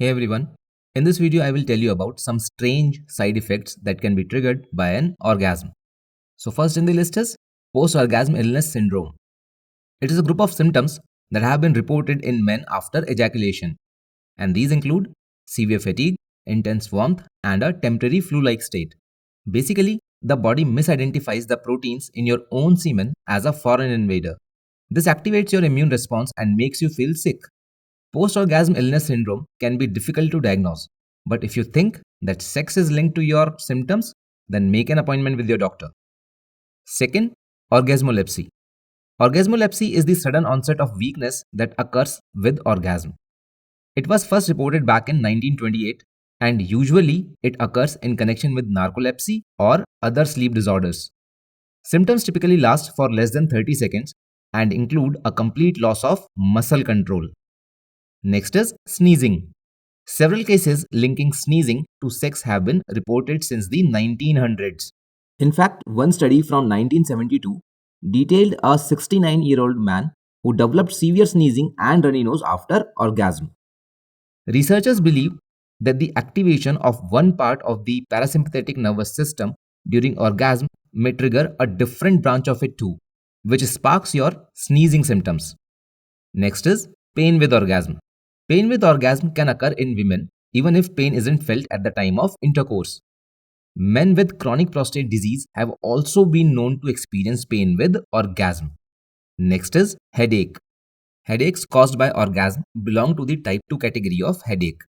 Hey everyone, in this video I will tell you about some strange side effects that can be triggered by an orgasm. So first in the list is post-orgasm illness syndrome. It is a group of symptoms that have been reported in men after ejaculation, and these include severe fatigue, intense warmth, and a temporary flu-like state. Basically, the body misidentifies the proteins in your own semen as a foreign invader. This activates your immune response and makes you feel sick. Post-orgasm illness syndrome can be difficult to diagnose, but if you think that sex is linked to your symptoms, then make an appointment with your doctor. Second, orgasmolepsy. Orgasmolepsy is the sudden onset of weakness that occurs with orgasm. It was first reported back in 1928, and usually it occurs in connection with narcolepsy or other sleep disorders. Symptoms typically last for less than 30 seconds and include a complete loss of muscle control. Next is sneezing. Several cases linking sneezing to sex have been reported since the 1900s. In fact, one study from 1972 detailed a 69-year-old man who developed severe sneezing and runny nose after orgasm. Researchers believe that the activation of one part of the parasympathetic nervous system during orgasm may trigger a different branch of it too, which sparks your sneezing symptoms. Next is pain with orgasm. Pain with orgasm can occur in women even if pain isn't felt at the time of intercourse. Men with chronic prostate disease have also been known to experience pain with orgasm. Next is headache. Headaches caused by orgasm belong to the type 2 category of headache.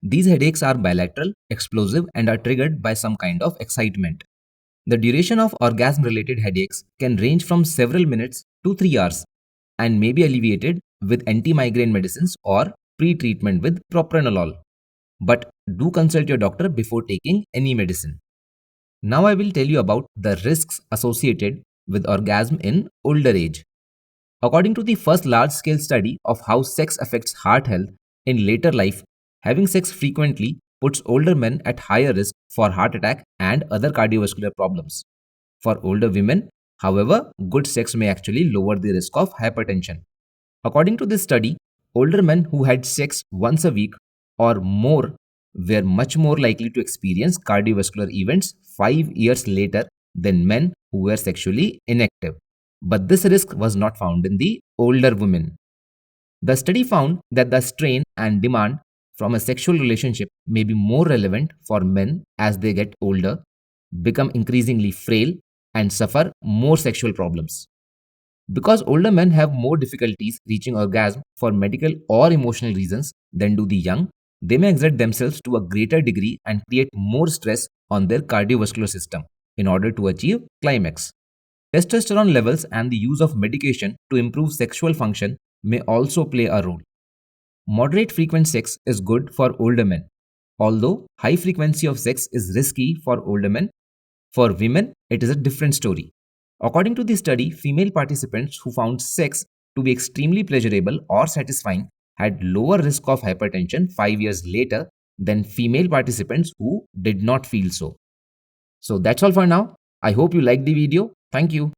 These headaches are bilateral, explosive, and are triggered by some kind of excitement. The duration of orgasm-related headaches can range from several minutes to 3 hours and may be alleviated with anti-migraine medicines or pre-treatment with propranolol. But do consult your doctor before taking any medicine. Now I will tell you about the risks associated with orgasm in older age. According to the first large-scale study of how sex affects heart health in later life, having sex frequently puts older men at higher risk for heart attack and other cardiovascular problems. For older women, however, good sex may actually lower the risk of hypertension. According to this study, older men who had sex once a week or more were much more likely to experience cardiovascular events 5 years later than men who were sexually inactive. But this risk was not found in the older women. The study found that the strain and demand from a sexual relationship may be more relevant for men as they get older, become increasingly frail, and suffer more sexual problems. Because older men have more difficulties reaching orgasm for medical or emotional reasons than do the young, they may exert themselves to a greater degree and create more stress on their cardiovascular system in order to achieve climax. Testosterone levels and the use of medication to improve sexual function may also play a role. Moderate frequent sex is good for older men, although high frequency of sex is risky for older men. For women, it is a different story. According to the study, female participants who found sex to be extremely pleasurable or satisfying had lower risk of hypertension 5 years later than female participants who did not feel so. So that's all for now. I hope you liked the video. Thank you.